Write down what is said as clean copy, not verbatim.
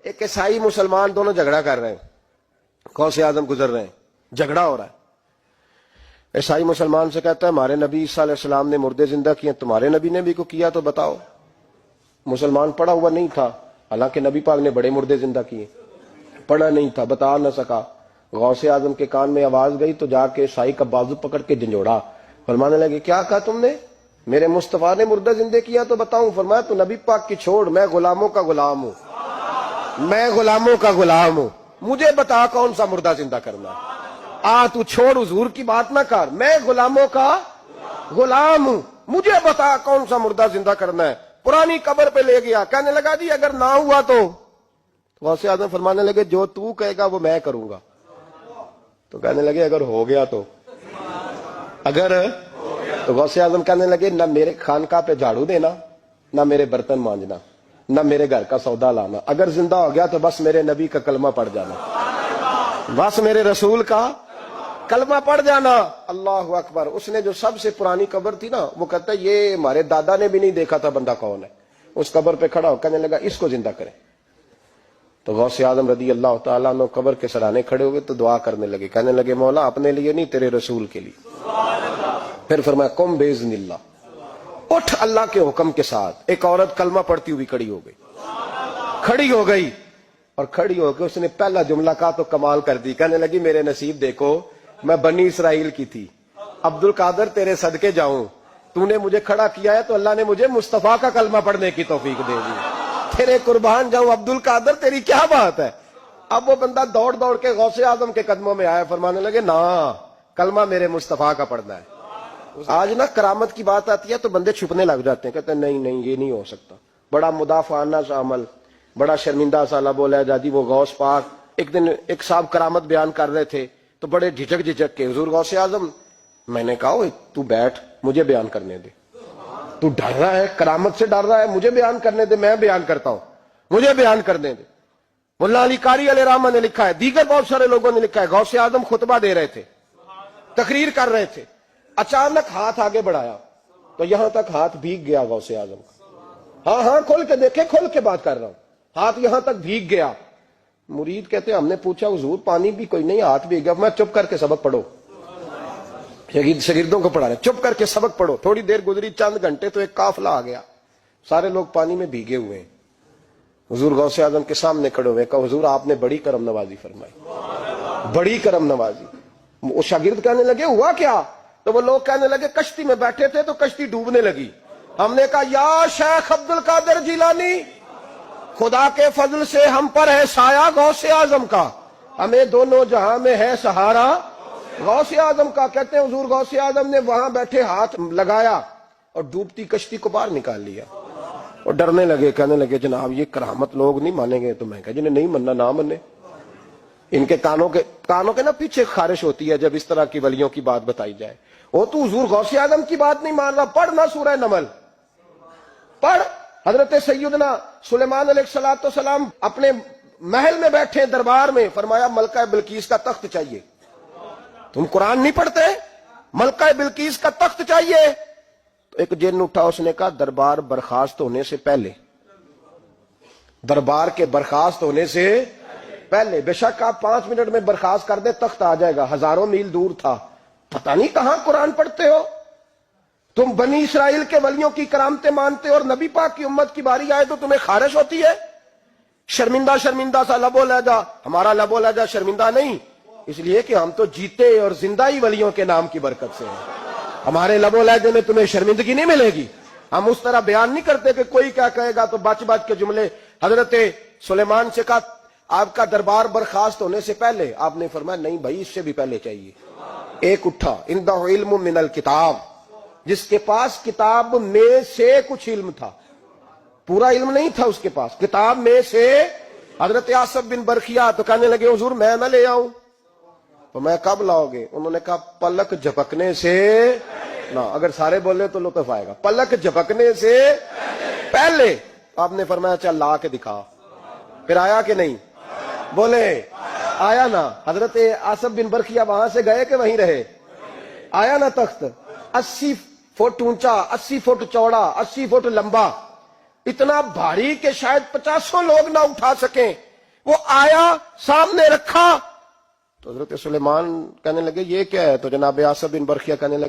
ایک عیسائی مسلمان دونوں جھگڑا کر رہے ہیں، غوث اعظم گزر رہے ہیں، جھگڑا ہو رہا ہے. عیسائی مسلمان سے کہتا ہے ہمارے نبی عیسیٰ علیہ السلام نے مردے زندہ کیے، تمہارے نبی نے بھی کو کیا تو بتاؤ. مسلمان پڑھا ہوا نہیں تھا، حالانکہ نبی پاک نے بڑے مردے زندہ کیے، پڑھا نہیں تھا، بتا نہ سکا. غوث اعظم کے کان میں آواز گئی تو جا کے عیسائی کا بازو پکڑ کے جھنجھوڑا. فرمانے لگے کیا کہا تم نے؟ میرے مصطفیٰ نے مردہ زندہ کیا تو بتاؤں. فرمایا تو نبی پاک کی چھوڑ، میں غلاموں کا غلام ہوں، میں غلاموں کا غلام ہوں، مجھے بتا کون سا مردہ زندہ کرنا ہے. تو چھوڑ حضور کی بات نہ کر، میں غلاموں کا غلام ہوں، مجھے بتا کون سا مردہ زندہ کرنا ہے. پرانی قبر پہ لے گیا، کہنے لگا جی اگر نہ ہوا تو غوث اعظم فرمانے لگے جو تو کہے گا وہ میں کروں گا. تو کہنے لگے اگر ہو گیا تو، اگر تو غوث اعظم کہنے لگے نہ میرے خانقاہ پہ جھاڑو دینا، نہ میرے برتن مانجنا، نہ میرے گھر کا سودا لانا. اگر زندہ ہو گیا تو بس میرے نبی کا کلمہ پڑھ جانا، بس میرے رسول کا کلمہ پڑھ جانا. اللہ اکبر. اس نے جو سب سے پرانی قبر تھی نا، وہ کہتا ہے یہ ہمارے دادا نے بھی نہیں دیکھا تھا بندہ کون ہے. اس قبر پہ کھڑا ہو کہنے لگا اس کو زندہ کریں. تو غوث اعظم رضی اللہ تعالیٰ عنہ قبر کے سرانے کھڑے ہوئے تو دعا کرنے لگے، کہنے لگے مولا اپنے لیے نہیں تیرے رسول کے لیے. پھر فرمایا قم باذن اللہ، اٹھ اللہ کے حکم کے ساتھ. ایک عورت کلمہ پڑھتی ہوئی کھڑی ہو گئی، کھڑی ہو گئی، اور کھڑی ہو کے اس نے پہلا جملہ کہا تو کمال کر دی. کہنے لگی میرے نصیب دیکھو، میں بنی اسرائیل کی تھی، عبد القادر تیرے صدقے جاؤں، تو نے مجھے کھڑا کیا ہے تو اللہ نے مجھے مصطفیٰ کا کلمہ پڑھنے کی توفیق دے دی، تیرے قربان جاؤں عبد القادر، تیری کیا بات ہے. اب وہ بندہ دوڑ دوڑ کے غوث اعظم کے قدموں میں آیا، فرمانے لگے نا کلمہ میرے مصطفیٰ کا پڑھنا ہے. آج نا کرامت کی بات آتی ہے تو بندے چھپنے لگ جاتے ہیں، کہتے ہیں نہیں نہیں یہ نہیں ہو سکتا. بڑا مدافعانہ سا عمل، بڑا شرمندہ سا لب و لہجہ. جی وہ غوث پاک ایک دن ایک صاحب کرامت بیان کر رہے تھے تو بڑے جھجک جھجک کے حضور غوث اعظم، میں نے کہا تو بیٹھ مجھے بیان کرنے دے، تو ڈر رہا ہے کرامت سے ڈر رہا ہے، مجھے بیان کرنے دے، میں بیان کرتا ہوں، مجھے بیان کرنے دے. ملا علی قاری علیہ رحمہ نے لکھا ہے، دیگر بہت سارے لوگوں نے لکھا ہے، غوث اعظم خطبہ دے رہے تھے، تقریر کر رہے تھے، اچانک ہاتھ آگے بڑھایا تو یہاں تک ہاتھ بھیگ گیا غوث اعظم کا. ہاں کھول کے دیکھے، کھول کے بات کر رہا ہوں، ہاتھ یہاں تک بھیگ گیا. مرید کہتے ہم نے پوچھا حضور پانی بھی کوئی نہیں، ہاتھ بھیگ گیا. میں چپ کر کے سبق پڑھو، شاگردوں کو پڑھا رہے، چپ کر کے سبق پڑھو. تھوڑی دیر گزری، چند گھنٹے تو ایک قافلہ آ گیا، سارے لوگ پانی میں بھیگے ہوئے ہیں. حضور غوث اعظم کے سامنے کھڑے ہوئے، کہا حضور آپ نے بڑی کرم نوازی فرمائی، بڑی کرم نوازی. وہ شاگرد کہنے لگے ہوا کیا؟ تو وہ لوگ کہنے لگے کشتی میں بیٹھے تھے تو کشتی ڈوبنے لگی. ہم نے کہا یا شیخ عبد القادر جیلانی، خدا کے فضل سے ہم پر ہے سایہ غوث اعظم کا، ہمیں دونوں جہاں میں ہے سہارا غوث اعظم کا. کہتے ہیں حضور غوث اعظم نے وہاں بیٹھے ہاتھ لگایا اور ڈوبتی کشتی کو باہر نکال لیا، اور ڈرنے لگے، کہنے لگے جناب یہ کرامت لوگ نہیں مانیں گے. تو میں کہا جنہیں نہیں مننا نہ منے. ان کے کانوں کے نا پیچھے خارش ہوتی ہے جب اس طرح کی ولیوں کی بات بتائی جائے. وہ تو حضور غوث اعظم کی بات نہیں مان رہا، پڑھنا سورہ نمل پڑھ. حضرت سیدنا سلیمان علیہ السلام اپنے محل میں بیٹھے دربار میں، فرمایا ملکہ بلقیس کا تخت چاہیے. تم قرآن نہیں پڑھتے؟ ملکہ بلقیس کا تخت چاہیے. تو ایک جن اٹھا، اس نے کہا دربار برخاست ہونے سے پہلے، دربار کے برخاست ہونے سے پہلے، بے شک آپ 5 منٹ میں برخاست کر دیں تخت آ جائے گا، ہزاروں میل دور تھا. پتہ نہیں کہاں قرآن پڑھتے ہو تم. بنی اسرائیل کے ولیوں کی کرامتیں مانتے ہو اور نبی پاک کی امت کی باری آئے تو تمہیں خارش ہوتی ہے. شرمندہ شرمندہ سا لب و لہجہ. ہمارا لب و لہجہ شرمندہ نہیں، اس لیے کہ ہم تو جیتے اور زندہ ہی ولیوں کے نام کی برکت سے ہیں. ہمارے لب و لہجے میں تمہیں شرمندگی نہیں ملے گی. ہم اس طرح بیان نہیں کرتے کہ کوئی کیا کہے گا تو بچ بچ کے جملے. حضرت سلیمان سے کہا آپ کا دربار برخاست ہونے سے پہلے، آپ نے فرمایا نہیں بھائی اس سے بھی پہلے چاہیے. ایک اٹھا، عندہ علم من الکتاب، جس کے پاس کتاب میں سے کچھ علم تھا، پورا علم نہیں تھا اس کے پاس، کتاب میں سے. حضرت آصف بن برخیا تو کہنے لگے حضور میں نہ لے آؤں. تو میں کب لاؤ گے؟ انہوں نے کہا پلک جھپکنے سے نہ. اگر سارے بولے تو لطف آئے گا. پلک جھپکنے سے پہلے. آپ نے فرمایا چل لا کے دکھا. پھر آیا کہ نہیں؟ بولے آیا نا. حضرت آصف بن برخیا وہاں سے گئے کہ وہیں رہے؟ آیا نا تخت. 80 فٹ اونچا، 80 فٹ چوڑا، 80 فٹ لمبا، اتنا بھاری کہ شاید 50 لوگ نہ اٹھا سکیں. وہ آیا سامنے رکھا تو حضرت سلیمان کہنے لگے یہ کیا ہے؟ تو جناب آصف بن برخیہ کہنے لگے